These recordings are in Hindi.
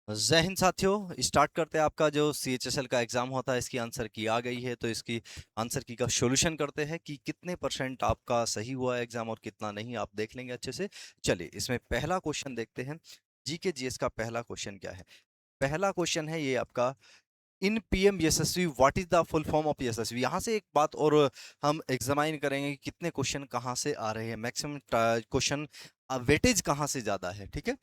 जय हिंद साथियों, स्टार्ट करते हैं। आपका जो CHSL का एग्जाम होता है, इसकी आंसर की आ गई है, तो इसकी आंसर की का सॉल्यूशन करते हैं कि कितने परसेंट आपका सही हुआ है एग्जाम और कितना नहीं, आप देख लेंगे अच्छे से। चलिए, इसमें पहला क्वेश्चन देखते हैं। जीके जीएस का पहला क्वेश्चन क्या है? पहला क्वेश्चन है ये आपका, in PM Yashasvi what is the full form of Yashasvi. यहाँ से एक बात और हम एग्जामाइन करेंगे कि कितने क्वेश्चन कहाँ से आ रहे हैं, मैक्सिमम क्वेश्चन वेटेज कहाँ से ज्यादा है। ठीक है,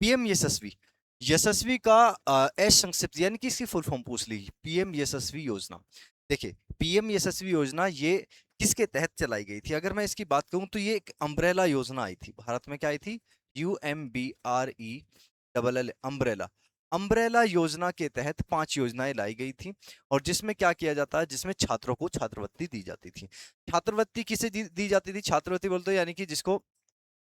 पीएम यशस्वी, यशस्वी का संक्षिप्त यानी कि इसकी फुल फॉर्म पूछ ली, पीएम यशस्वी योजना। देखिए, पीएम यशस्वी योजना ये किसके तहत चलाई गई थी? अगर मैं इसकी बात करूं तो ये एक अम्ब्रेला योजना आई थी भारत में। क्या आई थी? UMBRE umbrella. अम्ब्रेला योजना के तहत 5 योजनाएं लाई गई थी, और जिसमें क्या किया जाता है, जिसमें छात्रों को छात्रवृत्ति दी जाती थी। छात्रवृत्ति किसे दी जाती थी? छात्रवृत्ति बोलते हैं यानी कि जिसको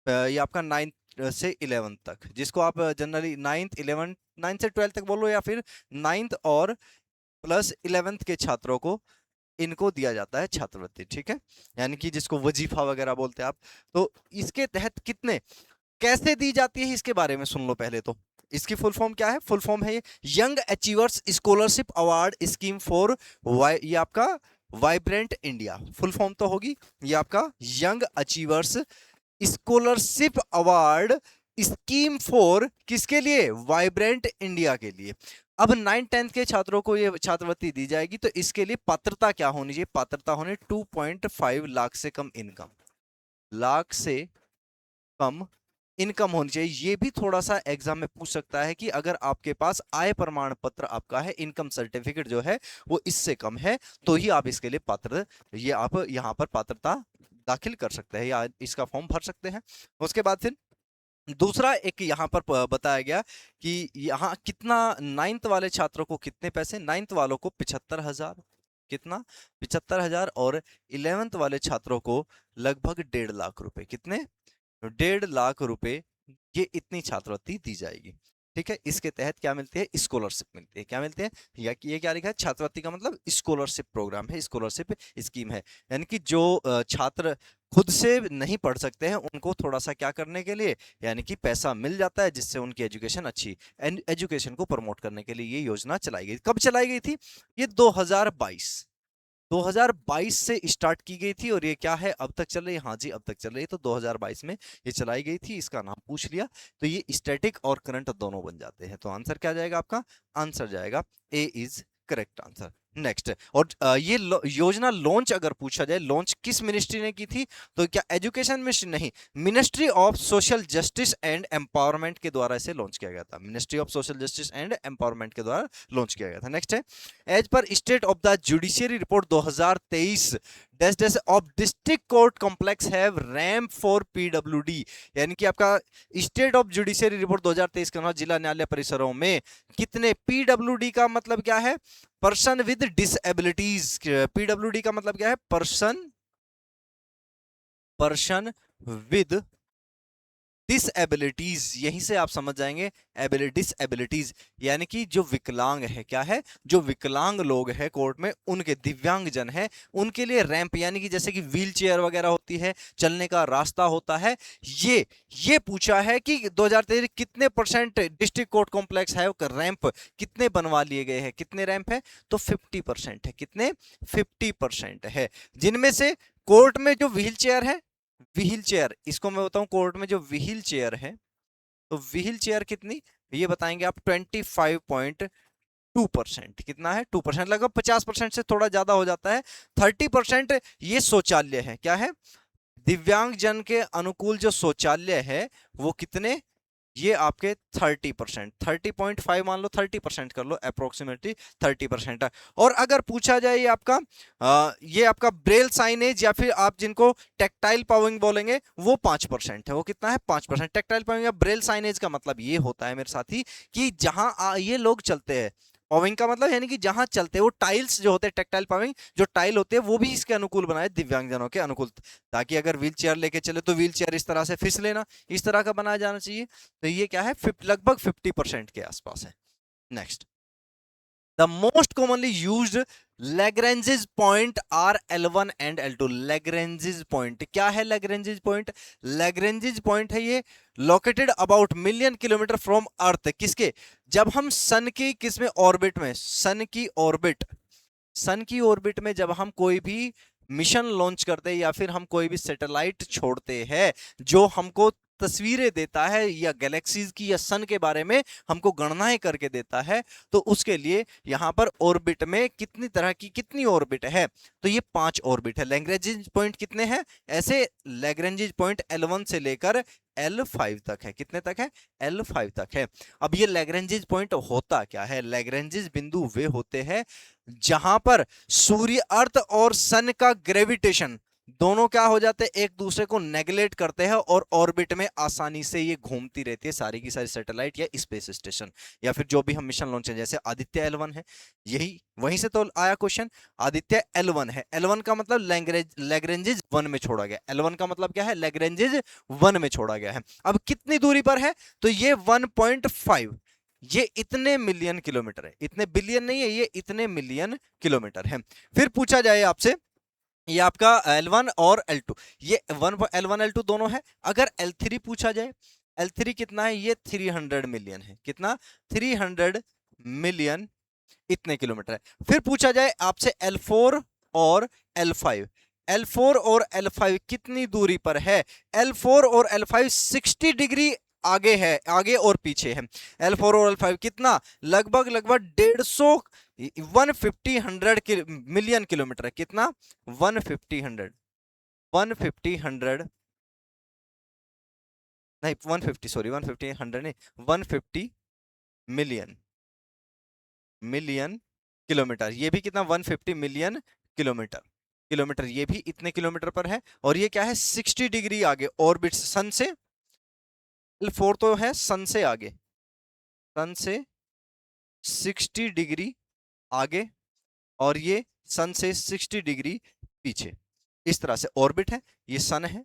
ये आपका 9th से 11th तक, जिसको आप जनरली 9th 11th 9th से 12th तक बोलो, या फिर 9th और प्लस 11th के छात्रों को इनको दिया जाता है छात्रवृत्ति। ठीक है, यानी कि जिसको वजीफा वगैरह बोलते हैं आप। तो इसके तहत कितने, कैसे दी जाती है, इसके बारे में सुन लो पहले तो। इसकी फुल फॉर्म क्या है? फुल फॉर्म है young achievers scholarship award scheme for, ये आपका वाइब्रेंट इंडिया। फुल फॉर्म तो होगी ये आपका young achievers scholarship award scheme for, किसके लिए? वाइब्रेंट इंडिया के लिए। अब 9th-10th के छात्रों को ये छात्रवृत्ति दी जाएगी, तो इसके लिए पात्रता क्या होनी चाहिए? पात्रता होनी 2.5 लाख से कम इनकम, लाख से कम इनकम होनी चाहिए। ये भी थोड़ा सा एग्जाम में पूछ सकता है कि अगर आपके पास आय प्रमाण पत्र आपका है, इनकम सर्टिफिकेट जो है वो इससे कम है, तो ही आप इसके लिए पात्र, ये आप यहाँ पर पात्रता दाखिल कर सकते हैं या इसका फॉर्म भर सकते हैं। उसके बाद फिर दूसरा एक यहाँ पर बताया गया कि यहाँ कितना, 9th वाले छात्रों को कितने पैसे, 9th वालों को 75,000, कितना? 75,000, और 11th वाले छात्रों को लगभग 1.5 लाख रुपए। कितने? 1.5 लाख रुपए, ये इतनी छात्रवृत्ति दी जाएगी। ठीक है, इसके तहत क्या मिलती है? स्कॉलरशिप मिलती है। क्या मिलते हैं? या कि ये क्या लिखा है? छात्रवृत्ति का मतलब स्कॉलरशिप प्रोग्राम है, स्कॉलरशिप स्कीम है। यानी कि जो छात्र खुद से नहीं पढ़ सकते हैं, उनको थोड़ा सा क्या करने के लिए, यानी कि पैसा मिल जाता है, जिससे उनकी एजुकेशन अच्छी, एजुकेशन को प्रमोट करने के लिए ये योजना चलाई गई। कब चलाई गई थी? ये 2022 से स्टार्ट की गई थी, और ये क्या है, अब तक चल रही है? हाँ जी, अब तक चल रही है। तो 2022 में ये चलाई गई थी, इसका नाम पूछ लिया, तो ये स्टैटिक और करंट दोनों बन जाते हैं। तो आंसर क्या जाएगा आपका? आंसर जाएगा ए इज करेक्ट आंसर। नेक्स्ट, और ये योजना लॉन्च अगर पूछा जाए, लॉन्च किस मिनिस्ट्री ने की थी? तो क्या एजुकेशन मिनिस्ट्री? नहीं, ministry of social justice and empowerment के द्वारा इसे लॉन्च किया गया था। Ministry of social justice and empowerment के द्वारा लॉन्च किया गया था। नेक्स्ट है, एज पर State of the Judiciary report 2023 dash dash of district court complex have ramp for PWD. यानी कि आपका स्टेट ऑफ जुडिशियरी रिपोर्ट 2023 के अनुसार जिला न्यायालय परिसरों में कितने, पीडब्ल्यूडी का मतलब क्या है? Person with डिसएबिलिटीज। पीडब्ल्यूडी का मतलब क्या है? Person with डिसएबिलिटीज। यहीं से आप समझ जाएंगे, डिसएबिलिटीज यानी कि जो विकलांग है। क्या है? जो विकलांग लोग हैं कोर्ट में, उनके दिव्यांग जन है, उनके लिए रैंप, यानी कि जैसे कि व्हील चेयर वगैरह होती है, चलने का रास्ता होता है। ये पूछा है कि 2023 कितने परसेंट डिस्ट्रिक्ट कोर्ट कॉम्प्लेक्स है, रैंप कितने बनवा लिए गए हैं, कितने रैंप है? तो 50% है। कितने? 50% है, जिनमें से कोर्ट में जो व्हील चेयर है, व्हील चेयर, इसको मैं बताऊं, कोर्ट में जो व्हील चेयर है, तो व्हील चेयर कितनी, ये बताएंगे आप, 25.2%। कितना है? 2%, लगभग 50% से थोड़ा ज्यादा हो जाता है। 30% ये शौचालय है। क्या है? दिव्यांग जन के अनुकूल जो शौचालय है, वो कितने, ये आपके 30%, 30.5 मान लो, 30% कर लो, अप्रोक्सीमेटली 30% है। और अगर पूछा जाए ये आपका ब्रेल साइनेज, या फिर आप जिनको टेक्टाइल पाविंग बोलेंगे, वो 5% है। वो कितना है? 5%। टेक्टाइल पाविंग या ब्रेल साइनेज का मतलब ये होता है मेरे साथी, कि जहां ये लोग चलते हैं, पाविंग का मतलब यानी कि जहां चलते हैं, वो टाइल्स जो होते हैं, टेक्टाइल पाविंग जो टाइल होते हैं, वो भी इसके अनुकूल बनाए, दिव्यांगजनों के अनुकूल, ताकि अगर व्हील चेयर लेके चले तो व्हील चेयर इस तरह से फिसले ना, इस तरह का बनाया जाना चाहिए। तो ये क्या है? लगभग 50% के आसपास है। Next, The most commonly used Lagrange's point are L1 and L2. Lagrange's point क्या है? Lagrange's point, Lagrange's point है ये located about million kilometer from Earth. किसके? जब हम सन की किस में ऑर्बिट में, सन की ऑर्बिट, सन की ऑर्बिट में जब हम कोई भी मिशन लॉन्च करते हैं या फिर हम कोई भी सैटेलाइट छोड़ते हैं जो हमको तस्वीरें देता है या गैलेक्सीज की या सन के बारे में हमको गणनाएं करके देता है, तो उसके लिए यहां पर ऑर्बिट में कितनी तरह की कितनी ऑर्बिट है, तो ये 5 ऑर्बिट है। लैग्रेंज पॉइंट कितने हैं? ऐसे लैग्रेंज पॉइंट L1 से लेकर L5 तक है। कितने तक है? L5 तक है। अब ये लैग्रेंज पॉइंट होता क्या है? लैग्रेंज बिंदु वे होते हैं जहां पर सूर्य, अर्थ और सन का ग्रेविटेशन दोनों क्या हो जाते हैं? एक दूसरे को नेगलेक्ट करते हैं और ऑर्बिट में आसानी से ये घूमती रहती है सारी की सारी सैटेलाइट या स्पेस स्टेशन या फिर जो भी हम मिशन लॉन्च है। जैसे आदित्य L1 है, यही वहीं से तो आया क्वेश्चन। आदित्य L1 है, L1 का मतलब लैग्रेंजेज 1 में छोड़ा गया। L1 का मतलब क्या है? लैग्रेंजेज 1 में छोड़ा गया है। अब कितनी दूरी पर है? तो ये 1.5, ये इतने मिलियन किलोमीटर है, इतने बिलियन नहीं है, ये इतने मिलियन किलोमीटर है। फिर पूछा जाए आपसे, ये आपका L1 और L2, ये L1 L2 दोनों है। अगर L3 पूछा जाए, L3 कितना है? ये 300 मिलियन है। कितना? 300 मिलियन, इतने किलोमीटर है। फिर पूछा जाए आपसे L4 और L5, L4 और L5 कितनी दूरी पर है? L4 और L5 60 डिग्री आगे है, आगे और पीछे है। L4 और L5 कितना? लगभग 150 150 मिलियन किलोमीटर है। कितना? 150 नहीं 150, सॉरी 150 100 नहीं, 150 मिलियन किलोमीटर। ये भी कितना? 150 मिलियन किलोमीटर। ये भी इतने किलोमीटर पर है। और ये क्या है? 60 डिग्री आगे ऑर्बिट सन से। L4 तो है सन से आगे, सन से 60 डिग्री आगे, और ये सन से 60 डिग्री पीछे। इस तरह से ऑर्बिट है। ये सन है,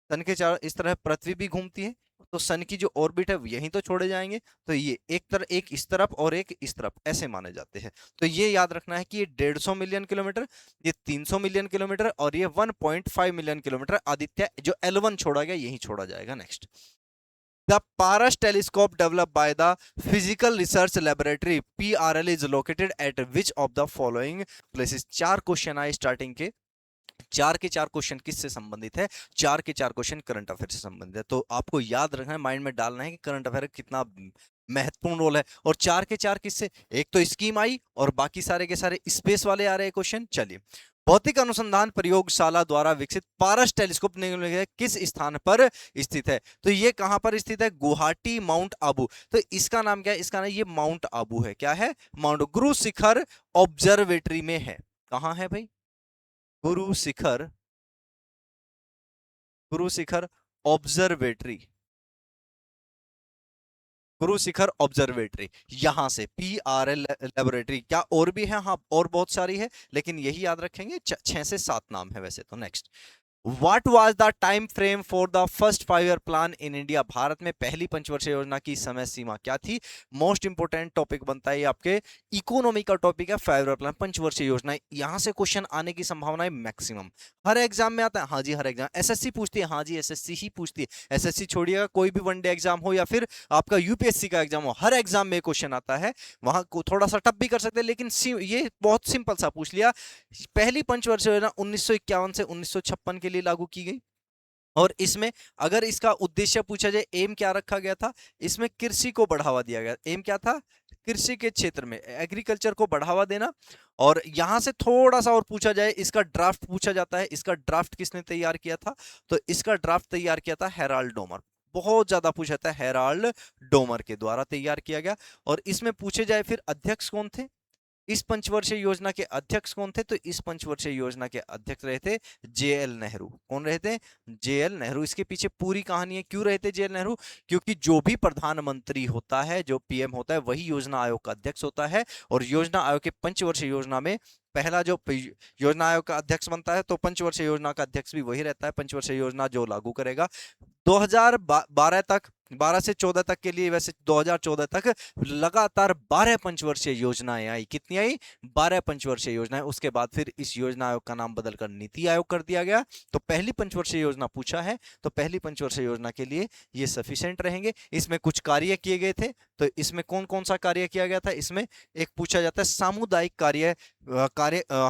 सन के चारों इस तरह पृथ्वी भी घूमती है, तो सन की जो ऑर्बिट है यहीं तो छोड़े जाएंगे। तो ये एक इस तरफ और एक इस तरफ ऐसे माने जाते हैं। तो ये याद रखना है कि ये 150 मिलियन किलोमीटर, ये 300 मिलियन किलोमीटर और ये 1.5 मिलियन किलोमीटर आदित्य जो L1 छोड़ा गया यही छोड़ा जाएगा। Next, The Paras telescope developed by the Physical Research Laboratory PRL is located at which of the following places? 4 question आए स्टार्टिंग के, 4 के 4 क्वेश्चन किससे संबंधित है? 4 के 4 क्वेश्चन करंट अफेयर से संबंधित है। तो आपको याद रखना है, माइंड में डालना है कि करंट अफेयर कितना महत्वपूर्ण रोल है। और 4 के 4 किससे? एक तो स्कीम आई और बाकी सारे के सारे स्पेस वाले आ रहे हैं क्वेश्चन। चलिए, भौतिक अनुसंधान प्रयोगशाला द्वारा विकसित पारस टेलीस्कोप किस स्थान पर स्थित है? तो ये कहां पर स्थित है? गुवाहाटी, माउंट आबू। तो इसका नाम क्या है? इसका नाम ये माउंट आबू है। क्या है? माउंट गुरु शिखर ऑब्जर्वेटरी में है। कहां है भाई? गुरु शिखर ऑब्जर्वेटरी, गुरु शिखर ऑब्जर्वेटरी, यहां से PRL लेबोरेटरी। क्या और भी है? हाँ, और बहुत सारी है, लेकिन यही याद रखेंगे। 6 से 7 नाम है वैसे तो। Next, What was the time frame for the first 5-year plan in India? Bharat में पहली पंचवर्षीय योजना की समय सीमा क्या थी? मोस्ट इंपोर्टेंट टॉपिक बनता है ये आपके इकोनॉमी का टॉपिक है। 5-year प्लान, पंचवर्षीय योजना, यहां से क्वेश्चन आने की संभावना है मैक्सिमम। हर एग्जाम में आता है। हाँ जी, हर एग्जाम। SSC पूछती है। हाँ जी, SSC ही पूछती है। SSC छोड़िएगा, कोई भी वनडे एग्जाम हो या फिर आपका UPSC का एग्जाम हो, हर एग्जाम में क्वेश्चन आता है। वहां को थोड़ा सा टफ भी कर सकते हैं, लेकिन ये बहुत सिंपल सा पूछ लिया। पहली पंचवर्षीय योजना 1951 से 1956 के लिए लागू की गई। और इसमें अगर इसका उद्देश्य पूछा जाए, एम क्या रखा गया था? इसमें कृषि को बढ़ावा दिया गया। एम क्या था? कृषि के क्षेत्र में एग्रीकल्चर को बढ़ावा देना। और यहां से थोड़ा सा और पूछा जाए, इसका ड्राफ्ट पूछा जाता है। इसका ड्राफ्ट किसने तैयार किया था? तो इसका ड्राफ्ट तैयार किया था हेराल्ड डोमर। बहुत ज्यादा पूछा था, हेराल्ड डोमर के द्वारा तैयार किया गया। और इसमें पूछे जाए फिर अध्यक्ष कौन थे? इस पंचवर्षीय योजना के अध्यक्ष कौन थे? तो इस पंचवर्षीय योजना के अध्यक्ष रहे थे JL नेहरू। कौन रहे थे? JL नेहरू। इसके पीछे पूरी कहानी है। क्यों रहे थे JL नेहरू? क्योंकि जो भी प्रधानमंत्री होता है, जो PM होता है, वही योजना आयोग का अध्यक्ष होता है। और योजना आयोग के पंचवर्षीय योजना में पहला जो योजना आयोग का अध्यक्ष बनता है, तो पंचवर्षीय योजना का अध्यक्ष भी वही रहता है। पंचवर्षीय योजना जो लागू करेगा 2012 तक 12 से 14 तक के लिए, वैसे 2014 तक लगातार 12 पंचवर्षीय योजनाएं आई। कितनी आई? 12 पंचवर्षीय योजनाएं। उसके बाद फिर इस योजना आयोग का नाम बदलकर नीति आयोग कर दिया गया। तो पहली पंचवर्षीय योजना पूछा है, तो पहली पंचवर्षीय योजना के लिए ये सफिशिएंट रहेंगे। इसमें कुछ कार्य किए गए थे, तो इसमें कौन कौन सा कार्य किया गया था? इसमें एक पूछा जाता है सामुदायिक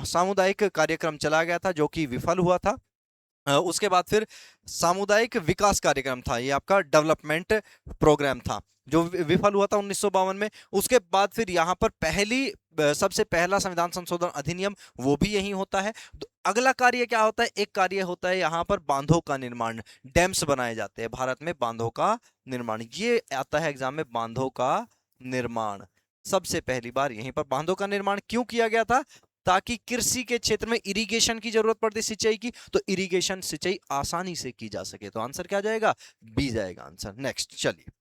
सामुदायिक कार्यक्रम चलाया गया था, जो कि विफल हुआ था। उसके बाद फिर सामुदायिक विकास कार्यक्रम था, ये आपका डेवलपमेंट प्रोग्राम था, जो विफल हुआ था 1952 में। उसके बाद फिर यहाँ पर सबसे पहला संविधान संशोधन अधिनियम, वो भी यही होता है। तो अगला कार्य क्या होता है? एक कार्य होता है यहाँ पर बांधों का निर्माण, डैम्स बनाए जाते हैं भारत में, बांधों का निर्माण, ये आता है एग्जाम में, बांधों का निर्माण। सबसे पहली बार यहीं पर बांधों का निर्माण क्यों किया गया था? ताकि कृषि के क्षेत्र में इरिगेशन की जरूरत पड़ती, सिंचाई की, तो इरिगेशन सिंचाई आसानी से की जा सके। तो आंसर क्या जाएगा? बी जाएगा आंसर। नेक्स्ट चलिए,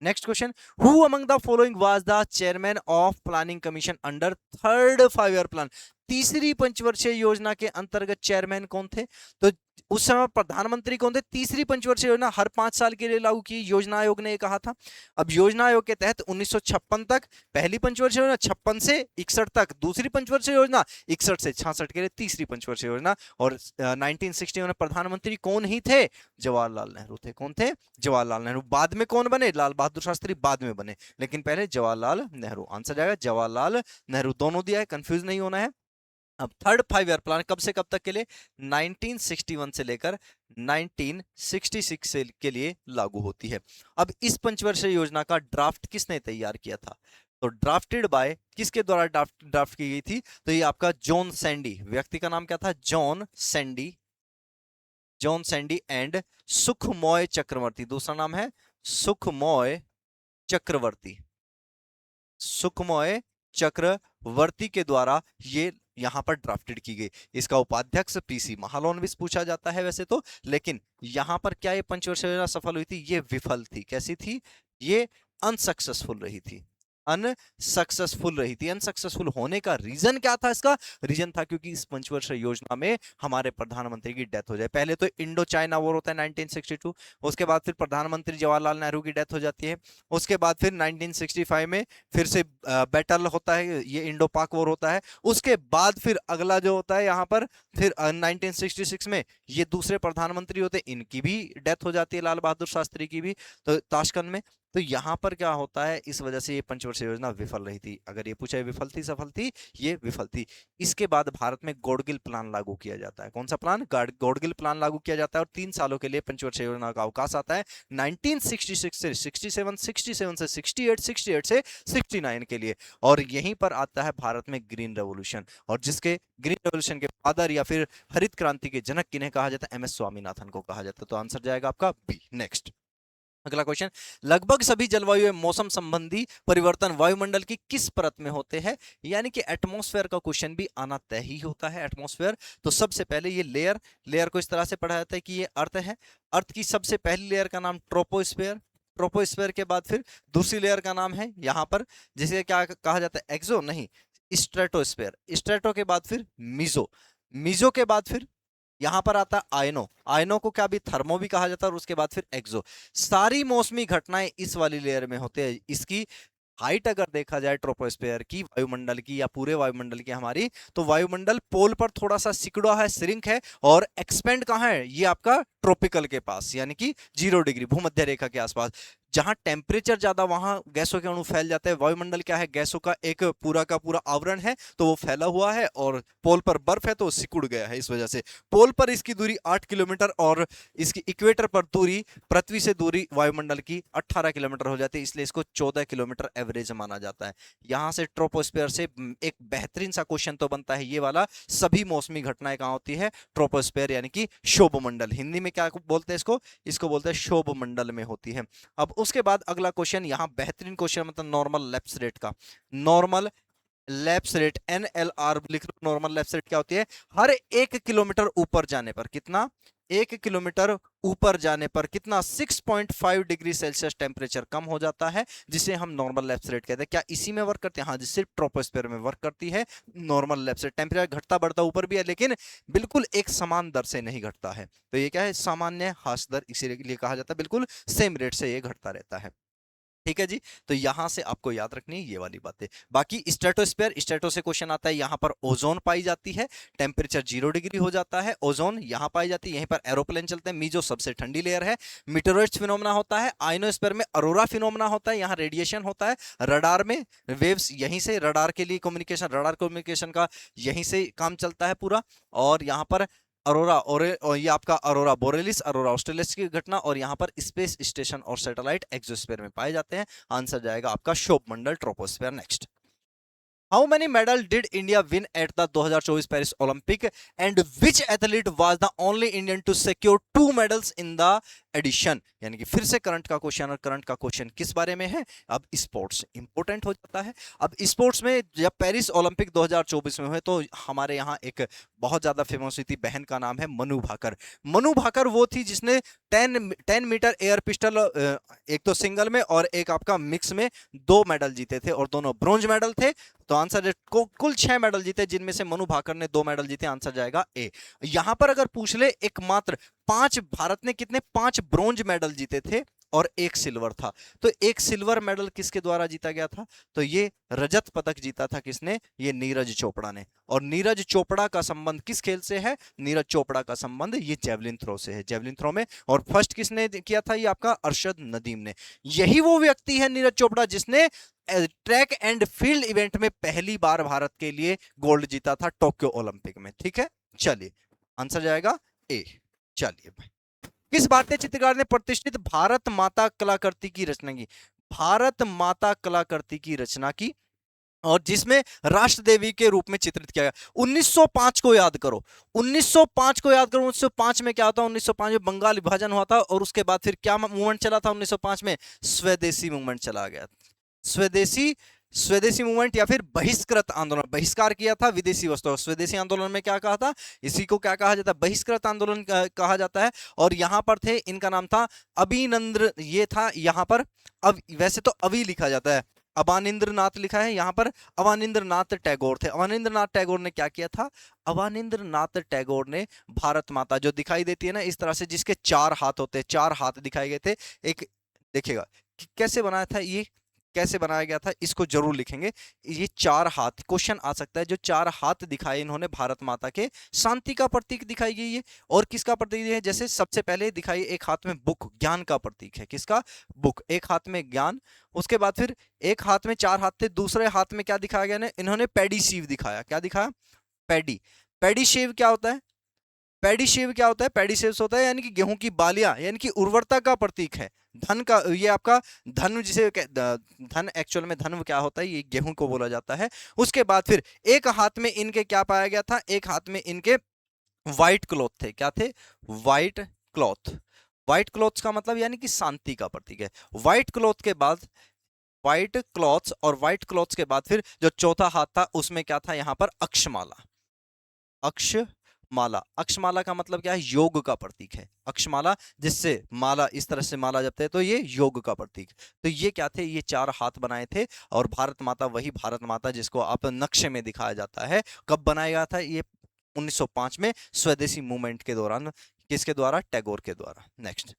next question, who among the following was the chairman of planning commission under third 5 year plan? तीसरी पंचवर्षीय योजना के अंतर्गत चेयरमैन कौन थे? तो उस समय प्रधानमंत्री कौन थे? तीसरी पंचवर्षीय योजना हर 5 साल के लिए लागू की योजना आयोग ने कहा था। अब योजना आयोग के तहत 1956 तक पहली पंचवर्षीय योजना, 56 से 61 तक दूसरी पंचवर्षीय योजना, 61 से 66 के लिए तीसरी पंचवर्षीय योजना। और 1961 में प्रधानमंत्री कौन ही थे? जवाहरलाल नेहरू थे। कौन थे? जवाहरलाल नेहरू। बाद में कौन बने? लाल बहादुर शास्त्री बाद में बने, लेकिन पहले जवाहरलाल नेहरू। आंसर जाएगा जवाहरलाल नेहरू। दोनों दिया है, कंफ्यूज नहीं होना है। अब थर्ड 5 ईयर प्लान कब से कब तक के लिए? 1961 से लेकर 1966 से के लिए लागू होती है। अब इस पंचवर्षीय योजना का ड्राफ्ट किसने तैयार किया था? तो ड्राफ्टेड बाय, किसके द्वारा ड्राफ्ट की गई थी? तो ये आपका जॉन सैंडी, व्यक्ति का नाम क्या था? John Sandy. John Sandy and Sukhamoy Chakravarty, दूसरा नाम है सुखमोय चक्रवर्ती। सुखमोय चक्रवर्ती के द्वारा ये यहां पर ड्राफ्टेड की गई। इसका उपाध्यक्ष पीसी महालनोबिस पूछा जाता है वैसे तो, लेकिन यहां पर क्या ये पंचवर्षीय योजना सफल हुई थी? ये विफल थी। कैसी थी? ये अनसक्सेसफुल रही थी, अनसक्सेसफुल रही थी। अनसक्सेसफुल होने का रीजन क्या था? इसका रीजन था क्योंकि इस पंचवर्षीय योजना में हमारे प्रधानमंत्री की डेथ हो जाए। पहले तो इंडो चाइना वॉर होता है 1962, उसके बाद फिर प्रधानमंत्री जवाहरलाल नेहरू की डेथ हो जाती है। उसके बाद फिर 1965 में फिर से बैटल होता है, ये इंडो पाक वॉर होता है। उसके बाद फिर अगला जो होता है यहाँ पर, फिर 1966 में ये दूसरे प्रधानमंत्री होते हैं, इनकी भी डेथ हो जाती है, लाल बहादुर शास्त्री की भी, तो ताशकंद में। तो यहां पर क्या होता है, इस वजह से ये पंचवर्षीय योजना विफल रही थी। अगर ये पूछा विफल थी सफल थी, ये विफल थी। इसके बाद भारत में गॉडगिल प्लान लागू किया जाता है। कौन सा प्लान? गॉडगिल प्लान लागू किया जाता है और 3 सालों के लिए पंचवर्षीय योजना का अवकाश आता है 1966 से 67, 67 से 68, 68 से 69 के लिए। और यहीं पर आता है भारत में ग्रीन रेवोल्यूशन, और जिसके ग्रीन रेवोल्यूशन के फादर या फिर हरित क्रांति के जनक किन्हें कहा जाता है? एम एस स्वामीनाथन को कहा जाता है। तो आंसर जाएगा आपका बी। नेक्स्ट अगला क्वेश्चन, लगभग सभी जलवायु एवं मौसम संबंधी परिवर्तन वायुमंडल की किस परत में होते हैं? यानी कि एटमॉस्फेयर का क्वेश्चन भी आना तय ही होता है। एटमॉस्फेयर, तो सबसे पहले ये लेयर को इस तरह से पढ़ा जाता है कि ये अर्थ है। अर्थ की सबसे पहली लेयर का नाम ट्रोपोस्फेयर। ट्रोपोस्फेयर के बाद फिर दूसरी लेयर का नाम है यहाँ पर, जिसे क्या कहा जाता है? एक्सो नहीं, स्ट्रेटोस्फेयर। स्ट्रेटो के बाद फिर मीजो। मीजो के बाद फिर यहां पर आता है आयनो। आयनो को क्या भी थर्मो भी कहा जाता है। और उसके बाद फिर एक्सो। सारी मौसमी घटनाएं इस वाली लेयर में होते हैं। इसकी हाइट अगर देखा जाए ट्रोपोस्फेयर की, वायुमंडल की या पूरे वायुमंडल की हमारी, तो वायुमंडल पोल पर थोड़ा सा सिकुड़ा है, श्रिंक है, और एक्सपेंड कहां है? ये आपका ट्रॉपिकल के पास, यानी कि 0 डिग्री भूमध्य रेखा के आसपास। जहां टेम्परेचर ज्यादा वहां गैसों के अणु फैल जाते हैं। वायुमंडल क्या है? गैसों का एक पूरा का पूरा आवरण है, तो वो फैला हुआ है, और पोल पर बर्फ है तो वो सिकुड़ गया है। इस वजह से पोल पर इसकी दूरी 8 किलोमीटर और इसकी इक्वेटर पर दूरी, पृथ्वी से दूरी वायुमंडल की 18 किलोमीटर हो जाती है, इसलिए इसको 14 किलोमीटर एवरेज माना जाता है। यहां से ट्रोपोस्फेयर से एक बेहतरीन सा क्वेश्चन तो बनता है ये वाला, सभी मौसमी घटनाएं कहां होती है? ट्रोपोस्फेयर यानी कि शोभ मंडल। हिंदी में क्या बोलते हैं इसको? इसको बोलते हैं शोभ मंडल में होती है। अब उसके बाद अगला क्वेश्चन, यहां बेहतरीन क्वेश्चन, मतलब नॉर्मल लैप्स रेट का। नॉर्मल लैप्स रेट, NLR लिख लो। नॉर्मल लैप्स रेट क्या होती है? हर 1 किलोमीटर ऊपर जाने पर कितना? 1 किलोमीटर ऊपर जाने पर कितना 6.5 डिग्री सेल्सियस टेम्परेचर कम हो जाता है, जिसे हम नॉर्मल लैप्स रेट कहते हैं। क्या इसी में वर्क करते हैं? हाँ, सिर्फ ट्रोपोस्फेयर में वर्क करती है नॉर्मल लैप्स रेट। टेम्परेचर घटता बढ़ता ऊपर भी है, लेकिन बिल्कुल एक समान दर से नहीं घटता है। तो ये क्या है? सामान्य ह्रास दर इसीलिए कहा जाता है, बिल्कुल सेम रेट से ये घटता रहता है। ठीक है जी। तो यहां से आपको याद रखनी है ये वाली बातें। बाकी स्ट्रेटोस्फीयर, स्ट्रेटो से क्वेश्चन आता है, यहां पर ओजोन पाई जाती है, टेम्परेचर 0 डिग्री हो जाता है, ओजोन यहां पाई जाती है, यहीं पर एरोप्लेन चलते हैं। मीजो सबसे ठंडी लेयर है। मीटेरोइड्स फिनोमेना होता है। आइनोस्फीयर में अरोरा फिनोमेना होता है, यहां रेडिएशन होता है। रडार में वेव्स, यहीं से रडार के लिए कम्युनिकेशन, रडार कम्युनिकेशन का यहीं से काम चलता है पूरा। और यहां पर अरोरा और ये आपका अरोरा बोरेलिस, अरोरा ऑस्ट्रेलिस की घटना, और यहाँ पर स्पेस स्टेशन और सैटेलाइट एक्सोस्फीयर में पाए जाते हैं। आंसर जाएगा आपका शोभ मंडल troposphere. Next, how many medal did India win at the 2024 Paris Olympic and which athlete was the only Indian to secure 2 medals in the edition? यानी कि फिर से करंट का क्वेश्चन, और करंट का क्वेश्चन किस बारे में है? अब स्पोर्ट्स इंपॉर्टेंट हो जाता है। अब स्पोर्ट्स में जब पेरिस ओलंपिक 2024 में हुए तो हमारे यहाँ एक बहुत ज्यादा फेमस हुई थी बहन का नाम है मनु भाकर। मनु भाकर वो थी जिसने 10 मीटर एयर पिस्टल, एक तो सिंगल में और एक आपका मिक्स में 2 मेडल जीते थे, और दोनों ब्रोंज मेडल थे। तो आंसर कुल 6 मेडल जीते, जिनमें से मनु भाकर ने 2 मेडल जीते। आंसर जाएगा ए। यहां पर अगर पूछ ले एकमात्र 5, भारत ने कितने 5 ब्रोंज मेडल जीते थे और 1 सिल्वर था, तो 1 सिल्वर मेडल किसके द्वारा जीता गया था? तो ये रजत पदक जीता था किसने? ये नीरज चोपड़ा ने। और नीरज चोपड़ा का संबंध किस खेल से है? नीरज चोपड़ा का संबंध ये जेवलिन थ्रो से है, जेवलिन थ्रो में। और फर्स्ट किसने किया था? ये आपका अरशद नदीम ने। यही वो व्यक्ति है नीरज चोपड़ा जिसने ट्रैक एंड फील्ड इवेंट में पहली बार भारत के लिए गोल्ड जीता था टोक्यो ओलंपिक में। ठीक है, चलिए आंसर जाएगा ए। चलिए, किस भारतीय चित्रकार ने प्रतिष्ठित भारत माता कलाकृति की रचना की? भारत माता कलाकृति की रचना की, और जिसमें राष्ट्र देवी के रूप में चित्रित किया गया। 1905 को याद करो, 1905 को याद करो। 1905 में क्या होता? 1905 में बंगाल विभाजन हुआ था, और उसके बाद फिर क्या मूवमेंट चला था 1905 में? स्वदेशी मूवमेंट चला गया। स्वदेशी मूवमेंट या फिर बहिष्कृत आंदोलन, बहिष्कार किया था विदेशी वस्तुओं। स्वदेशी आंदोलन में क्या कहा था? इसी को क्या कहा जाता है? बहिष्कृत आंदोलन कहा जाता है। और यहां पर थे, इनका नाम था अभिनंद्र, ये था यहां पर। अब वैसे तो अभी लिखा जाता है, अवानिंद्र नाथ लिखा है, यहां पर अवानिंद्र नाथ टैगोर थे। अवानिंद्र नाथ टैगोर ने क्या किया था? अवानिंद्र नाथ टैगोर ने भारत माता जो दिखाई देती है ना इस तरह से, जिसके 4 हाथ होते हैं, 4 हाथ दिखाए गए थे। एक देखिएगा कैसे बनाया था, ये कैसे बनाया गया था, इसको जरूर लिखेंगे। ये 4 हाथ क्वेश्चन आ सकता है। जो 4 हाथ दिखाए इन्होंने भारत माता के, शांति का प्रतीक दिखाई गई है। और किसका प्रतीक है? जैसे सबसे पहले दिखाई, एक हाथ में बुक, ज्ञान का प्रतीक है। किसका? बुक। एक हाथ में ज्ञान। उसके बाद फिर एक हाथ में 4 हाथ थे, दूसरे हाथ में क्या दिखाया गया? इन्होंने पैडी शीव दिखाया। क्या दिखाया? पैडी। पैडी शेव क्या होता है? पैडी शेव क्या होता है? पैडी शेव होता है यानी कि गेहूं की बालियां, यानी कि उर्वरता का प्रतीक है। धन का, ये आपका धन, जिसे धन एक्चुअल में धन क्या होता है? ये गेहूं को बोला जाता है। उसके बाद फिर एक हाथ में इनके क्या पाया गया था? एक हाथ में इनके व्हाइट क्लॉथ थे। क्या थे? White cloth. व्हाइट क्लॉथ का मतलब यानी कि शांति का प्रतीक है। व्हाइट क्लॉथ के बाद, व्हाइट क्लॉथ्स और व्हाइट क्लॉथ्स के बाद फिर जो चौथा हाथ था उसमें क्या था? यहां पर अक्षमाला। अक्षमाला। अक्षमाला का मतलब क्या है? योग का प्रतीक है अक्षमाला, जिससे माला, इस तरह से माला जपते हैं, तो ये योग का प्रतीक। तो ये क्या थे? ये 4 हाथ बनाए थे। और भारत माता, वही भारत माता जिसको आप नक्शे में दिखाया जाता है, कब बनाया गया था? ये 1905 में स्वदेशी मूवमेंट के दौरान। किसके द्वारा? टैगोर के द्वारा। नेक्स्ट,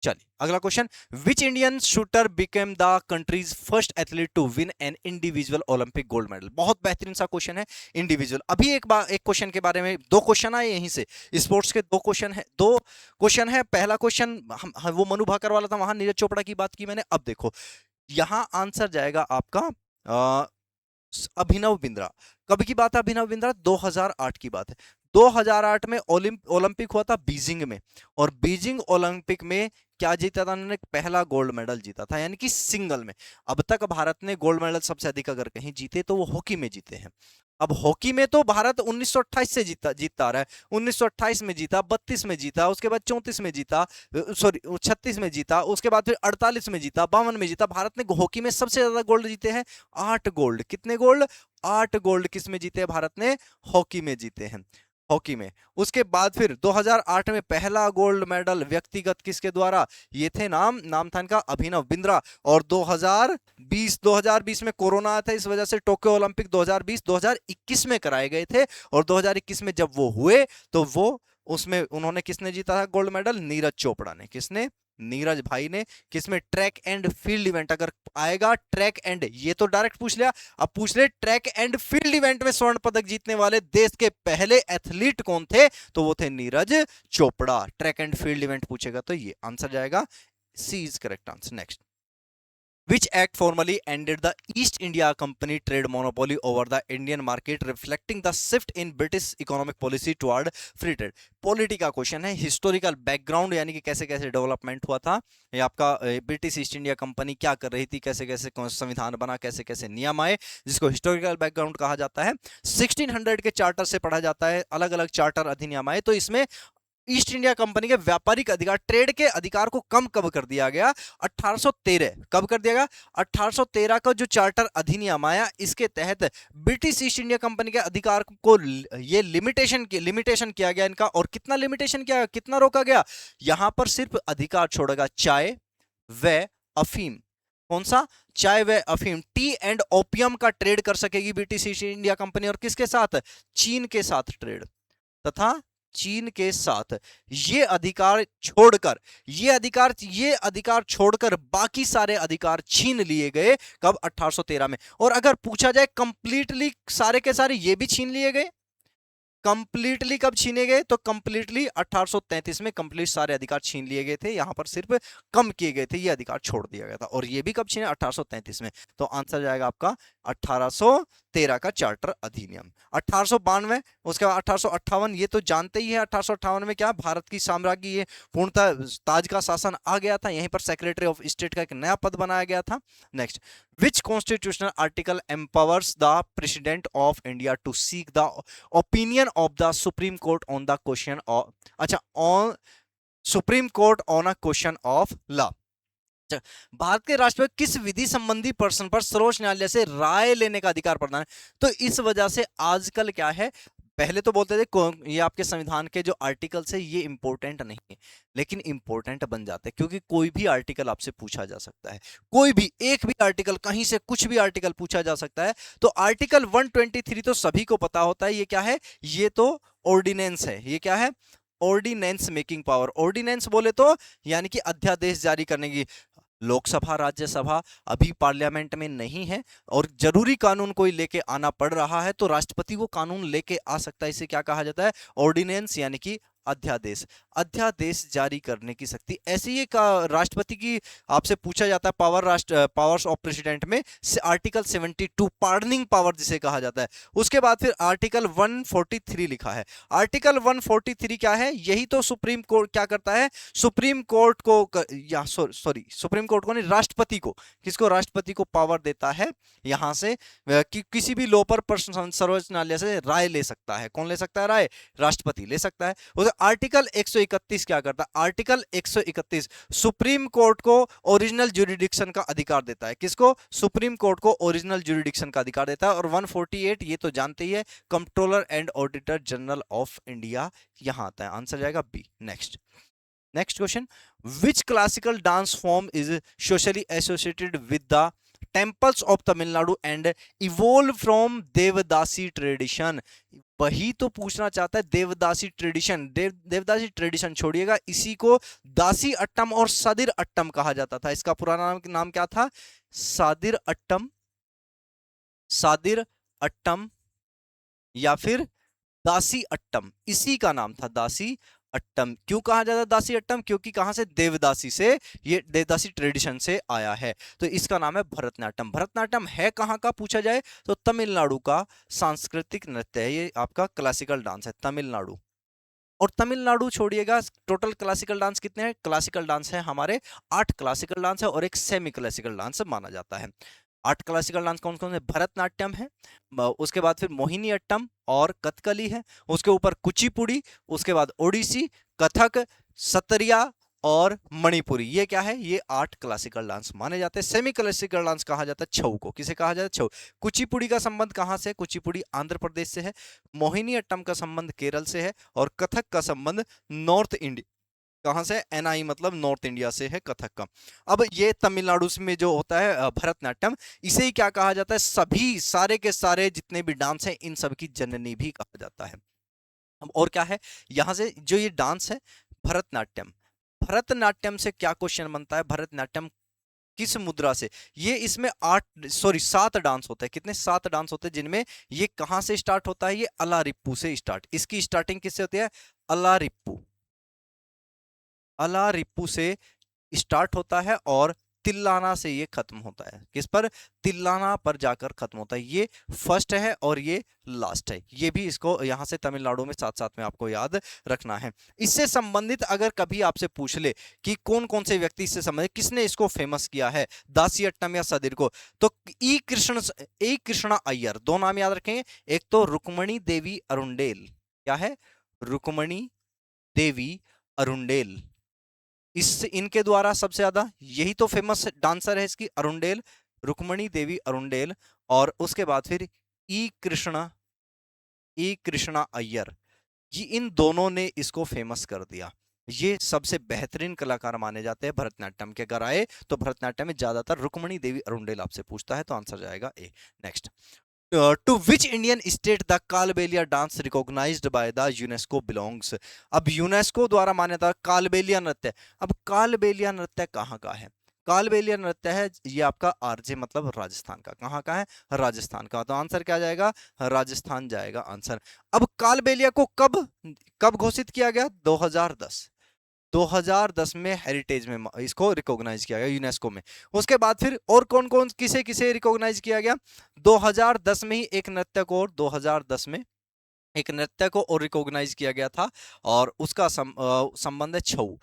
चलिए अगला question. Which Indian shooter became the country's first athlete to win an individual Olympic gold medal? बहुत बेहतरीन सा क्वेश्चन है, इंडिविजुअल। अभी एक क्वेश्चन के बारे में, 2 क्वेश्चन आए यहीं से, स्पोर्ट्स के 2 क्वेश्चन है, 2 क्वेश्चन है। पहला क्वेश्चन वो मनु भाकर वाला था, वहां नीरज चोपड़ा की बात की मैंने। अब देखो यहां आंसर जाएगा आपका अभिनव बिंद्रा। कब की बात है अभिनव बिंद्रा? 2008 की बात है। 2008 में ओलंपिक हुआ था बीजिंग में, और बीजिंग ओलंपिक में क्या जीता था उन्होंने? पहला गोल्ड मेडल जीता था, यानी कि सिंगल में। अब तक भारत ने गोल्ड मेडल सबसे अधिक अगर कहीं जीते तो वो हॉकी में जीते हैं। अब हॉकी में तो भारत 1928 से जीतता आ रहा है। 1928 में जीता, 32 में जीता, उसके बाद 34 में जीता, सॉरी 36 में जीता, उसके बाद फिर 48 में जीता, 52 में जीता। भारत ने हॉकी में सबसे ज्यादा गोल्ड जीते हैं, 8 गोल्ड। कितने गोल्ड? 8 गोल्ड किस में जीते हैं? भारत ने हॉकी में जीते हैं। हॉकी में। उसके बाद फिर 2008 में पहला गोल्ड मेडल व्यक्तिगत किसके द्वारा, ये थे नाम था इनका अभिनव बिंद्रा। और 2020 में कोरोना आया था, इस वजह से टोक्यो ओलंपिक 2021 में कराए गए थे। और 2021 में जब वो हुए तो वो उसमें उन्होंने किसने जीता था गोल्ड मेडल, नीरज चोपड़ा ने। किसने, नीरज भाई ने। किसमें, ट्रैक एंड फील्ड इवेंट। अगर आएगा ट्रैक एंड, ये तो डायरेक्ट पूछ लिया, अब पूछ ले ट्रैक एंड फील्ड इवेंट में स्वर्ण पदक जीतने वाले देश के पहले एथलीट कौन थे, तो वो थे Neeraj Chopra. Track and field event पूछेगा तो ये आंसर जाएगा, C is correct answer. Next, which act formally ended the East India Company trade monopoly over the Indian market, reflecting the shift in British economic policy toward free trade? Polity का क्वेश्चन है, हिस्टोरिकल बैकग्राउंड यानी कि कैसे कैसे डेवलपमेंट हुआ था ये आपका, ब्रिटिश ईस्ट इंडिया कंपनी क्या कर रही थी, कैसे कैसे संविधान बना, कैसे कैसे नियम आए, जिसको हिस्टोरिकल बैकग्राउंड कहा जाता है। 1600 के चार्टर से पढ़ा जाता है, अलग अलग चार्टर अधिनियम आए, तो इसमें ईस्ट इंडिया कंपनी के व्यापारिक अधिकार, ट्रेड के अधिकार को कब कर दिया गया, 1813। कब कर दिया गया, 1813 का जो चार्टर अधिनियम आया, इसके तहत ब्रिटिश ईस्ट इंडिया कंपनी के अधिकार को ये लिमिटेशन किया गया इनका। और कितना लिमिटेशन किया, कितना रोका गया, यहां पर सिर्फ अधिकार छोड़ेगा चाय व अफीम। कौन सा, चाय व अफीम, टी एंड ओपियम का ट्रेड कर सकेगी ब्रिटिश ईस्ट इंडिया कंपनी। और किसके साथ, चीन के साथ ट्रेड, तथा चीन के साथ। ये अधिकार छोड़कर बाकी सारे अधिकार छीन लिए गए, कब, 1813 में। और अगर पूछा जाए कंप्लीटली सारे के सारे ये भी छीन लिए गए, कंप्लीटली कब छीने गए, तो कंप्लीटली 1833 में कंप्लीट सारे अधिकार छीन लिए गए थे, यहां पर सिर्फ कम किए गए थे, ये अधिकार छोड़ दिया गया था। और ये भी कब छीने, 1833 में। तो आंसर जाएगा आपका 1813 का चार्टर अधिनियम। 1892, उसके बाद 1858, ये तो जानते ही है, 1858 में क्या, भारत की साम्राज्य ये पूर्णतः ताज का शासन आ गया था, यहीं पर सेक्रेटरी ऑफ स्टेट का एक नया पद बनाया गया था। Next, which constitutional article empowers the president of India to seek the opinion of the supreme court on the question of, अच्छा, on supreme court on a question of law. भारत के राष्ट्रपति किस विधि संबंधी प्रश्न पर सर्वोच्च न्यायालय से राय लेने का अधिकार प्रदान है। तो इस वजह से आजकल क्या है, पहले तो बोलते थे ये आपके संविधान के जो आर्टिकल्स है ये इंपॉर्टेंट नहीं है, लेकिन इंपॉर्टेंट बन जाते हैं, क्योंकि कोई भी आर्टिकल आपसे पूछा जा सकता है, कोई भी एक भी आर्टिकल, कहीं से कुछ भी आर्टिकल पूछा जा सकता है। तो आर्टिकल 123 तो सभी को पता होता है, ये क्या है, ये तो ऑर्डिनेंस है। ये क्या है, ऑर्डिनेंस मेकिंग पावर। ऑर्डिनेंस बोले तो यानी कि अध्यादेश जारी करने की, लोकसभा राज्यसभा अभी पार्लियामेंट में नहीं है और जरूरी कानून कोई लेके आना पड़ रहा है तो राष्ट्रपति वो कानून लेके आ सकता है, इसे क्या कहा जाता है, ऑर्डिनेंस यानी कि अध्यादेश। अध्यादेश जारी करने की शक्ति, ऐसे ही राष्ट्रपति की आपसे पूछा जाता है पावर्स ऑफ प्रेसिडेंट में आर्टिकल 72 पार्डनिंग पावर जिसे कहा जाता है। उसके बाद फिर आर्टिकल 143 लिखा है। आर्टिकल 143 क्या है, यही तो सुप्रीम कोर्ट क्या करता है, सुप्रीम कोर्ट को सुप्रीम कोर्ट को नहीं, राष्ट्रपति को, किसको, राष्ट्रपति को पावर देता है यहां से कि किसी भी लो पर सर्वोच्च न्यायालय से राय ले सकता है। कौन ले सकता है राय, राष्ट्रपति ले सकता है। आर्टिकल 131 क्या करता है, आर्टिकल 131 सुप्रीम कोर्ट को ओरिजिनल ज्यूरिडिक्शन का अधिकार देता है। किसको, सुप्रीम कोर्ट को ओरिजिनल ज्यूरिडिक्शन का अधिकार देता है। और 148 ये तो जानते ही है, controller and auditor general of India, यहां आता है, आंसर जाएगा B. Next question, which classical dance form is socially associated with the temples of Tamil Nadu and evolve from devadasi tradition. वही तो पूछना चाहता है, देवदासी ट्रेडिशन। देवदासी ट्रेडिशन छोड़िएगा, इसी को दासी अट्टम और सादिर अट्टम कहा जाता था। इसका पुराना नाम क्या था, सादिर अट्टम या फिर दासी अट्टम, इसी का नाम था दासी अट्टम। क्यों कहा जाता है दासी अट्टम, क्योंकि कहां से, देवदासी से, ये देवदासी ट्रेडिशन से आया है। तो इसका नाम है भरतनाट्यम। भरतनाट्यम है कहां का पूछा जाए तो तमिलनाडु का सांस्कृतिक नृत्य है, ये आपका क्लासिकल डांस है तमिलनाडु। और तमिलनाडु छोड़िएगा, टोटल क्लासिकल डांस कितने हैं, क्लासिकल डांस है हमारे 8 क्लासिकल डांस है और एक सेमी क्लासिकल डांस माना जाता है। 8 क्लासिकल डांस कौन कौन से, भरतनाट्यम है, उसके बाद फिर मोहिनी अट्टम और कथकली है, उसके ऊपर कुचिपुड़ी, उसके बाद ओडिसी, कथक, सतरिया, और मणिपुरी। ये क्या है, ये 8 क्लासिकल डांस माने जाते हैं। सेमी क्लासिकल डांस कहा जाता है छऊ को। किसे कहा जाता है, छऊ। कुचिपुड़ी का संबंध कहां से, कुचिपुड़ी आंध्र प्रदेश से है। मोहिनी अट्टम का संबंध केरल से है। और कथक का संबंध नॉर्थ इंडिया, कहां से, एनआई मतलब नॉर्थ इंडिया से है कथक का। अब ये तमिलनाडु में जो होता है भरतनाट्यम, इसे ही क्या कहा जाता है, सभी सारे के सारे जितने भी डांस हैं इन सब की जननी भी कहा जाता है। और क्या है यहां से जो ये डांस है भरतनाट्यम, भरतनाट्यम से क्या क्वेश्चन बनता है, भरतनाट्यम किस मुद्रा से, ये इसमें 7 डांस होते हैं। कितने, 7 डांस होते हैं, जिनमें ये कहां से स्टार्ट होता है, ये अलारिप्पू से स्टार्ट, इसकी स्टार्टिंग किससे होती है, अलारिप्पू, अलारिप्पू से स्टार्ट होता है और तिल्लाना से ये खत्म होता है। किस पर, तिल्लाना पर जाकर खत्म होता है। ये फर्स्ट है और ये लास्ट है। ये भी इसको यहां से तमिलनाडु में साथ साथ में आपको याद रखना है। इससे संबंधित अगर कभी आपसे पूछ ले कि कौन कौन से व्यक्ति इससे संबंधित, किसने इसको फेमस किया है, दासियट्टम या सदिर को, तो ई कृष्णा अय्यर, दो नाम याद रखेंगे। एक तो रुक्मणी देवी अरुंडेल, क्या है, रुक्मणी देवी अरुंडेल, इस इनके द्वारा सबसे ज्यादा, यही तो फेमस डांसर है इसकी, अरुंडेल, रुक्मणी देवी अरुंडेल। और उसके बाद फिर ई कृष्णा, ई कृष्णा अय्यर, ये इन दोनों ने इसको फेमस कर दिया। ये सबसे बेहतरीन कलाकार माने जाते हैं भरतनाट्यम के। अगर आए तो भरतनाट्यम में ज्यादातर रुक्मणी देवी अरुंडेल आपसे पूछता है, तो आंसर जाएगा A. Next, to which Indian state the Kalbelia dance recognised by the UNESCO belongs. अब यूनेस्को द्वारा मान्यता कालबेलिया नृत्य, अब कालबेलिया नृत्य कहाँ का है, कालबेलिया नृत्य है ये आपका आरजे मतलब राजस्थान का। कहाँ का है, राजस्थान का। तो आंसर क्या जाएगा, राजस्थान जाएगा आंसर। अब कालबेलिया को कब कब घोषित किया गया, 2010, 2010 में हेरिटेज में इसको रिकॉग्नाइज किया गया यूनेस्को में। उसके बाद फिर और कौन कौन किसे किसे रिकॉग्नाइज किया गया, 2010 में ही एक नृत्य को, और 2010 में एक नृत्य को और रिकॉग्नाइज किया गया था, और उसका संबंध है छऊ।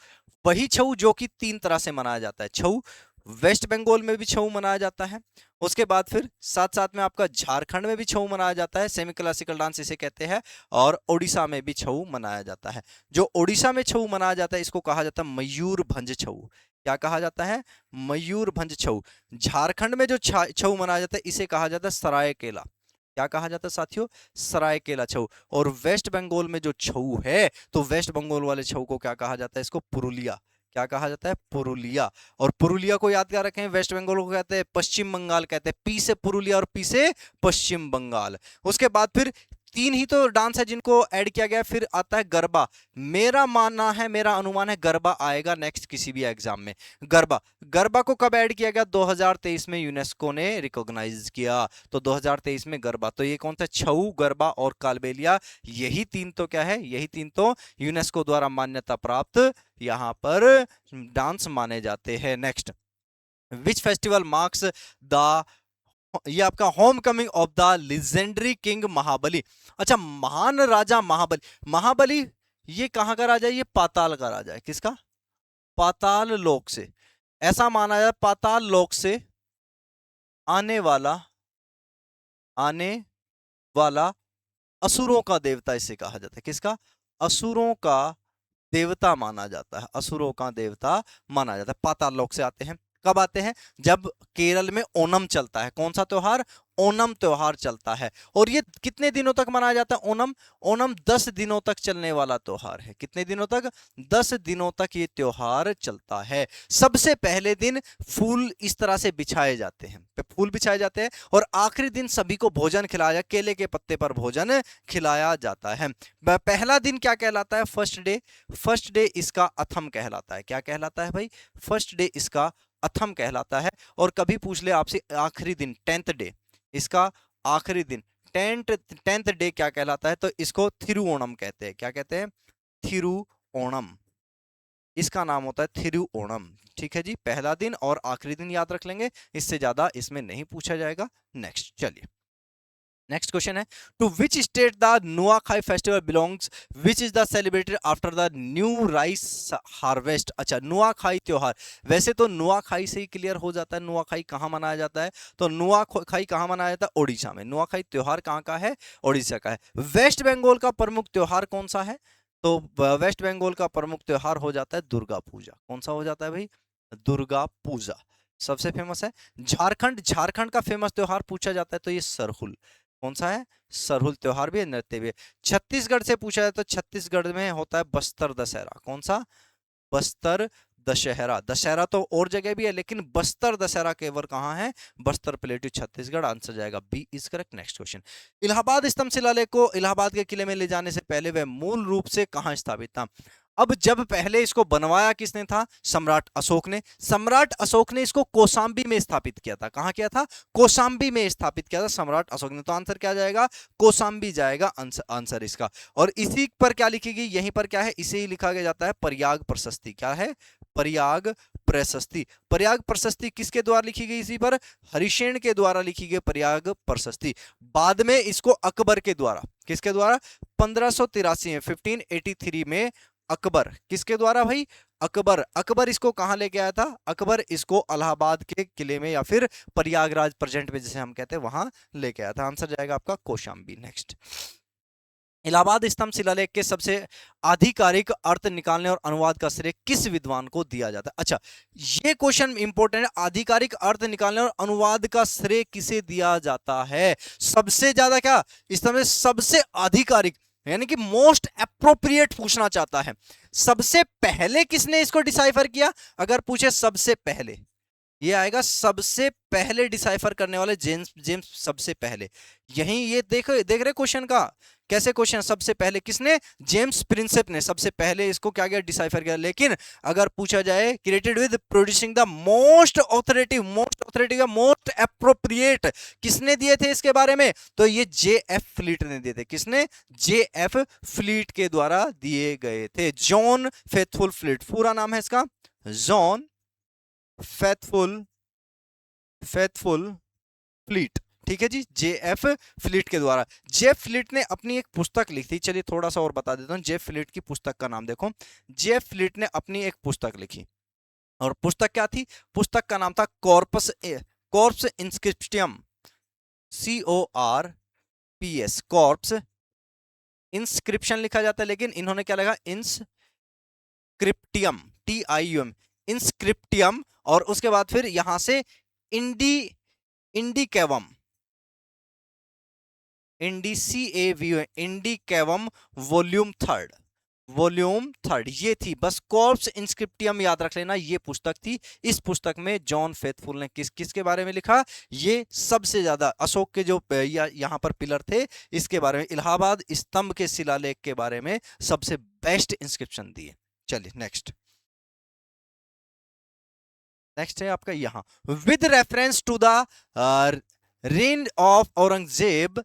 वही छऊ जो कि 3 तरह से मनाया जाता है। छऊ वेस्ट बंगाल में भी छऊ मनाया जाता है। उसके बाद फिर साथ साथ में आपका झारखंड में भी छऊ मनाया जाता है, सेमी क्लासिकल डांस इसे कहते हैं। और ओडिशा में भी छऊ मनाया जाता है। जो ओडिशा में छऊ मनाया जाता है इसको कहा जाता है मयूरभंज छऊ। क्या कहा जाता है, मयूरभंज छऊ। झारखंड में जो छऊ मनाया जाता है इसे कहा जाता है सरायकेला। क्या कहा जाता है साथियों, सरायकेला छऊ। और वेस्ट बंगाल में जो छऊ है, तो वेस्ट बंगाल वाले छऊ को क्या कहा जाता है, इसको पुरुलिया। क्या कहा जाता है, पुरुलिया। और पुरुलिया को याद क्या रखें, वेस्ट बंगाल को कहते हैं पश्चिम बंगाल कहते हैं, पी से पुरुलिया और पी से पश्चिम बंगाल। उसके बाद फिर 3 ही तो डांस है जिनको ऐड किया गया। फिर आता है गरबा। मेरा मानना है, मेरा अनुमान है गरबा आएगा नेक्स्ट किसी भी एग्जाम में। गरबा, गरबा को कब ऐड किया गया, 2023 में यूनेस्को ने रिकॉग्नाइज किया। तो 2023 में गरबा। तो ये कौन सा, छऊ, गरबा और कालबेलिया, यही 3 तो क्या है, यही 3 तो यूनेस्को द्वारा मान्यता प्राप्त यहां पर डांस माने जाते हैं। Next, which festival marks the, ये आपका home coming of the legendary king Mahabali. अच्छा, महान राजा महाबली, महाबली ये कहां का राजा है, ये पाताल का राजा है। किसका, पाताल लोक से। ऐसा माना जाए पाताल लोक से आने वाला, आने वाला असुरों का देवता इसे कहा जाता है। किसका, असुरों का देवता माना जाता है, असुरों का देवता माना जाता है। पाताल लोक से आते हैं। कब आते हैं, जब केरल में ओणम चलता है। कौन सा त्योहार, ओणम त्योहार चलता है। और ये कितने दिनों तक मनाया जाता है ओणम, ओणम 10 दिनों तक चलने वाला त्योहार है। कितने दिनों तक, 10 दिनों तक ये त्योहार चलता है। सबसे पहले दिन फूल इस तरह से बिछाए जाते हैं, फूल बिछाए जाते हैं, और आखिरी दिन सभी को भोजन खिलाया, केले के पत्ते पर भोजन खिलाया जाता है। पहला दिन क्या कहलाता है, फर्स्ट डे। फर्स्ट डे इसका अथम कहलाता है। क्या कहलाता है भाई, फर्स्ट डे इसका अथम कहलाता है। और कभी पूछ ले आपसे आखिरी दिन, 10th डे, इसका आखिरी दिन, टेंथ डे क्या कहलाता है, तो इसको थिरुओणम कहते हैं। क्या कहते हैं, थिरुओणम, इसका नाम होता है थिरुओणम। ठीक है जी, पहला दिन और आखिरी दिन याद रख लेंगे, इससे ज्यादा इसमें नहीं पूछा जाएगा। नेक्स्ट चलिए, नेक्स्ट क्वेश्चन है, to which state the Nuakhai festival belongs, which is the celebrated after the new rice harvest. अच्छा, नुआखाई त्योहार, वैसे तो नुआखाई से ही क्लियर हो जाता है नुआखाई कहाँ मनाया जाता है। तो नुआखाई कहाँ मनाया जाता है, ओडिशा में। नुआखाई त्योहार कहाँ का है, ओडिशा का है। वेस्ट बंगाल का प्रमुख त्योहार कौन सा है, तो वेस्ट बंगाल का प्रमुख त्योहार हो जाता है दुर्गा पूजा। कौन सा हो जाता है भाई? दुर्गा पूजा सबसे फेमस है। झारखंड, झारखंड का फेमस त्योहार पूछा जाता है तो ये सरहुल। कौन सा है? सरहुल त्योहार भी है, नृत्य भी है। छत्तीसगढ़ से पूछा जाए तो छत्तीसगढ़ में होता है बस्तर दशहरा। कौन सा? बस्तर दशहरा। दशहरा तो और जगह भी है लेकिन बस्तर दशहरा केवल कहाँ है? बस्तर प्लेटू छत्तीसगढ़। आंसर जाएगा B is correct. Next question, Allahabad स्तंभ शिलालेख को इलाहाबाद के किले में ले जाने से पहले वह मूल रूप से कहाँ स्थापित था? अब जब पहले इसको बनवाया किसने था? सम्राट अशोक ने। सम्राट अशोक ने इसको कौशाम्बी में स्थापित किया था। कहाँ किया था? कौशाम्बी में स्थापित किया था सम्राट अशोक ने। तो आंसर क्या जाएगा? कौशाम्बी जाएगा आंसर इसका। और इसी पर क्या लिखी गई? यहीं पर क्या है? इसे ही लिखा गया जाता है प्रयाग प्रशस्ति। क्या है? प्रयाग प्रशस्ति। प्रयाग प्रशस्ति किसके द्वारा लिखी गई? इसी पर हरिशेन के द्वारा लिखी गई प्रयाग प्रशस्ति। बाद में इसको अकबर के द्वारा, किसके द्वारा? 1583 में, 1583 में अकबर, किसके द्वारा भाई? अकबर। अकबर इसको कहां लेके आया था? अकबर इसको इलाहाबाद के किले में या फिर प्रयागराज प्रेजेंट में जिसे हम कहते हैं वहां लेके आया था। आंसर जाएगा आपका कौशाम्बी। नेक्स्ट, इलाहाबाद स्तंभ शिलालेख के सबसे आधिकारिक अर्थ निकालने और अनुवाद का श्रेय किस विद्वान को दिया जाता है? अच्छा, ये क्वेश्चन इंपॉर्टेंट है। आधिकारिक अर्थ निकालने और अनुवाद का श्रेय किसे दिया जाता है? सबसे ज्यादा क्या? स्तंभ में सबसे आधिकारिक यानी कि मोस्ट अप्रोप्रिएट पूछना चाहता है। सबसे पहले किसने इसको डिसाइफर किया? अगर पूछे सबसे पहले, ये आएगा सबसे पहले डिसाइफर करने वाले जेम्स, जेम्स सबसे पहले। यही ये देख रहे क्वेश्चन का कैसे क्वेश्चन? सबसे पहले किसने? जेम्स प्रिंसेप ने सबसे पहले इसको क्या किया? डिसाइफर किया। लेकिन अगर पूछा जाए created with producing the most authoritative, most appropriate किसने दिए थे इसके बारे में? तो ये जे.एफ. फ्लीट ने दिए थे। किसने? जे.एफ. फ्लीट के द्वारा दिए गए थे। जॉन फेथफुल फ्लीट, पूरा नाम है इसका जॉन फेथफुल फ्लीट। ठीक है जी, जे.एफ. फ्लीट के द्वारा। जेफ फ्लीट ने अपनी एक पुस्तक लिखी। चलिए थोड़ा सा और बता देता हूं। जेफ फ्लीट की पुस्तक का नाम देखो। जेफ फ्लीट ने अपनी एक पुस्तक लिखी और पुस्तक क्या थी? पुस्तक का नाम था कॉर्प्स इंस्क्रिप्टियम। CORPS, कॉर्प्स इंस्क्रिप्शन लिखा जाता है लेकिन इन्होंने क्या लगा? इंस्क्रिप्टियम, TIUM, इंस्क्रिप्टियम। और उसके बाद फिर यहां से इंडिकेवम, इंडिकेवम वॉल्यूम थर्ड, ये थी। बस कॉर्प्स इंस्क्रिप्टियम याद रख लेना, ये पुस्तक थी। इस पुस्तक में जॉन फेथफुल ने किसके बारे में लिखा? ये सबसे ज्यादा अशोक के जो यहां पर पिलर थे इसके बारे में, इलाहाबाद स्तंभ के शिलालेख के बारे में सबसे बेस्ट इंस्क्रिप्शन दिए। चलिए नेक्स्ट है आपका यहां, with reference to the reign of Aurangzeb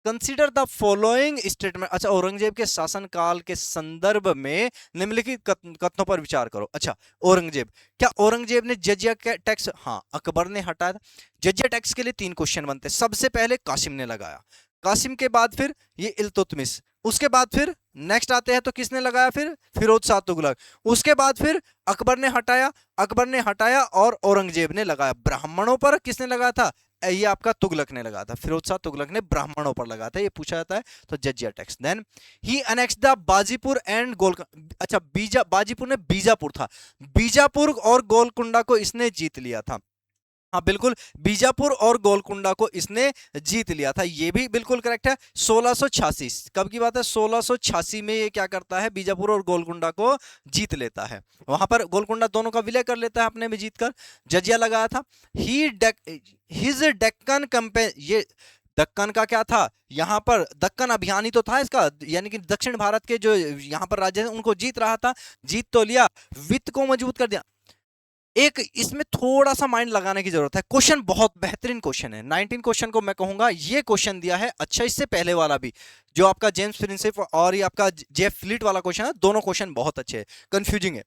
consider the following statement. अच्छा, औरंगजेब के शासनकाल के संदर्भ में निम्नलिखित कथनों पर विचार करो। अच्छा, औरंगजेब, क्या औरंगजेब ने जजिया टैक्स? हाँ, अकबर ने हटाया था। जजिया टैक्स के लिए 3 क्वेश्चन बनते। सबसे पहले कासिम ने लगाया, कासिम के बाद फिर ये इल्तुतमिश, उसके बाद फिर नेक्स्ट आते हैं तो किसने लगाया? फिर फिरोज शाह तुगलक। उसके बाद फिर अकबर ने हटाया और औरंगजेब ने लगाया। ब्राह्मणों पर किसने लगाया था? ये आपका तुगलक ने लगाया था। फिरोज शाह तुगलक ने ब्राह्मणों पर लगाया था। ये पूछा जाता है तो jizya tax. Then he annex the Bijapur and Golconda. अच्छा, बाजीपुर ने बीजापुर था, बीजापुर और गोलकुंडा को इसने जीत लिया था। हाँ बिल्कुल, बीजापुर और गोलकुंडा को इसने जीत लिया था। ये भी बिल्कुल करेक्ट है। 1686 कब की बात है? 1686 में ये क्या करता है? बीजापुर और गोलकुंडा को जीत लेता है। वहां पर गोलकुंडा दोनों का विलय कर लेता है अपने में जीतकर। जजिया लगाया था। हिज डेक्कन कैंपेन, ये दक्कन का क्या था? यहां पर दक्कन अभियान ही तो था इसका, यानी कि दक्षिण भारत के जो यहां पर राज्य हैं उनको जीत रहा था। जीत तो लिया, वित्त को मजबूत कर दिया। एक इसमें थोड़ा सा माइंड लगाने की जरूरत है। क्वेश्चन बहुत बेहतरीन क्वेश्चन है। 19 क्वेश्चन को मैं कहूंगा ये क्वेश्चन दिया है अच्छा। इससे पहले वाला भी जो आपका जेम्स प्रिंसेप और ये आपका जेफ फ्लीट वाला क्वेश्चन है, दोनों क्वेश्चन बहुत अच्छे हैं, कंफ्यूजिंग है।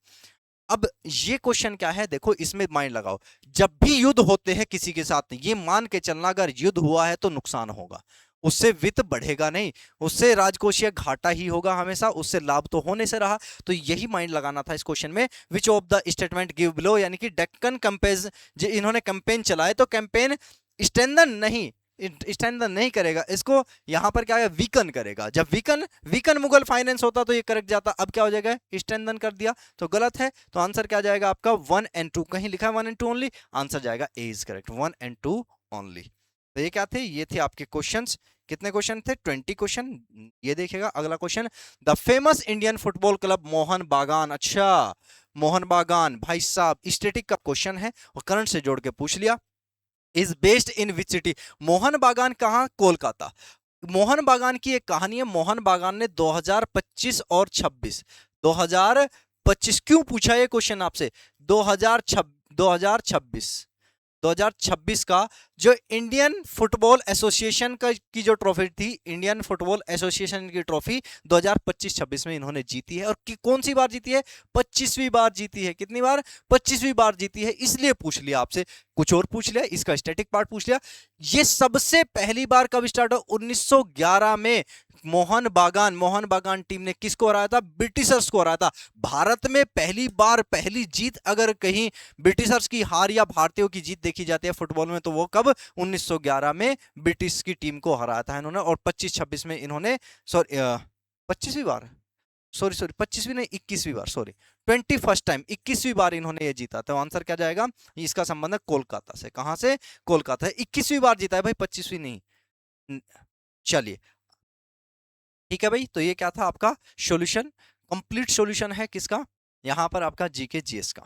अब ये क्वेश्चन क्या है देखो, इसमें माइंड लगाओ। जब भी युद्ध होते हैं किसी के साथ, ये मान के चलना अगर युद्ध हुआ है तो नुकसान होगा, उससे वित्त बढ़ेगा नहीं, उससे राजकोषीय घाटा ही होगा हमेशा, उससे लाभ तो होने से रहा। तो यही माइंड लगाना था इस क्वेश्चन में। Which of the statement give below, यानी कि डेक्कन कैंपेन, इन्होंने कैंपेन चलाए तो कैंपेन स्ट्रेंथन नहीं, स्ट्रेंथन नहीं करेगा, इसको यहाँ पर क्या है, वीकन करेगा। जब वीकन वीकन मुगल फाइनेंस होता तो ये करेक्ट जाता, अब क्या हो जाएगा, स्ट्रेंथन कर दिया, तो गलत है। तो आंसर क्या जाएगा आपका 1 and 2, कहीं लिखा है 1 and 2 ओनली, आंसर जाएगा ए इज करेक्ट, 1 and 2 ओनली। तो ये क्या थे, ये थे आपके क्वेश्चंस। कितने क्वेश्चन थे, 20 क्वेश्चन। ये देखिएगा अगला question, the famous Indian football club Mohan बागान, अच्छा मोहन बागान भाई साहब स्टैटिक का क्वेश्चन है और करंट से जोड़ के पूछ लिया, is based in which city, Mohan बागान कहाँ, कोलकाता। मोहन बागान की एक कहानी है, मोहन बागान ने 2025 और 26, 2025 क्यों पूछा ये क्वेश्चन आपसे, 2026 2026 का जो इंडियन फुटबॉल एसोसिएशन का की जो ट्रॉफी थी, इंडियन फुटबॉल एसोसिएशन की ट्रॉफी 2025-26 में इन्होंने जीती है। और कौन सी बार जीती है, 25वीं बार जीती है। कितनी बार, 25वीं बार जीती है। इसलिए पूछ लिया आपसे, कुछ और पूछ लिया, इसका स्टैटिक पार्ट पूछ लिया। ये सबसे पहली बार कब स्टार्ट हो, 1911 में मोहन बागान टीम ने किसको हराया था, ब्रिटिशर्स को हराया था। भारत में पहली बार पहली जीत अगर कहीं ब्रिटिशर्स की हार या भारतीयों की जीत देखी जाती है फुटबॉल में, तो वो कब, 1911 में ब्रिटिश की टीम को हराया था इन्होंने। और 25-26 में इन्होंने, सॉरी 25वीं बार, सॉरी 25वीं नहीं 21वीं बार, सॉरी 21st टाइम, 21वीं बार इन्होंने ये जीता। तो आंसर क्या जाएगा, इसका संबंध है कोलकाता से। कहां से, कोलकाता है, 21वीं बार जीता है भाई, 25वीं नहीं। चलिए ठीक है भाई, तो ये क्या था आपका सॉल्यूशन, कंप्लीट सॉल्यूशन है किसका, यहां पर आपका जीके जीएस का।